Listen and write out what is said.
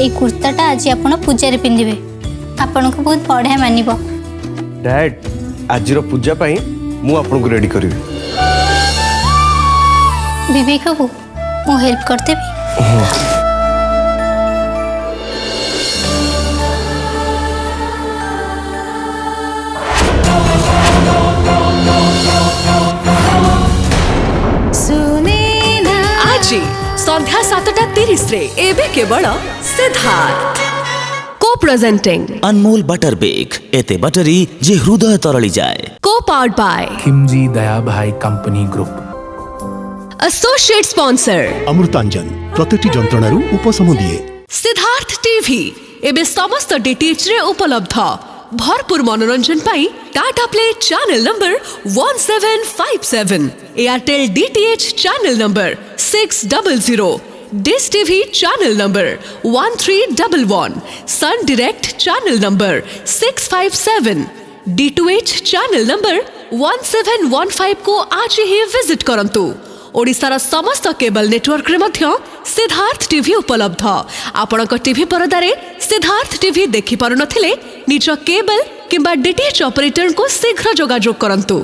ए कुर्ताटा आज आपण पूजा पिंधिबे आपण को बहुत बढ़िया मानिबो। डैड आज पूजा पाई मु आपन को रेडी करिवे। विवेक बाबू मु हेल्प करते भी। आज संध्या 7:30 रे एबे केवल सिद्धार्थ को प्रेजेंटिंग अनमोल बटर बेक एते बटरी जे हृदय तरली जाए। को पावर्ड बाय खिमजी दया भाई company group. Associate sponsor Amrutanjan प्रत्येक जंत्रणारू उपशम दिए। सिद्धार्थ टीवी एबे समस्त डीटीएच रे उपलब्ध। भरपूर मनोरंजन पाई Tata play channel number 1757, Airtel DTH channel number 600, Dish TV channel number 1311, Sun Direct channel number 657, D2H channel number 1715 को आज ही विजिट करंतु। ओडिशार समस्त केबल नेटवर्क रे मध्य सिद्धार्थ टीवी उपलब्ध। आपणक टीवी परदारे सिद्धार्थ टीवी देखि पारु नथिले निज केबल किंबा डीटीएच ऑपरेटर को शीघ्र जोगाजोग करंतु।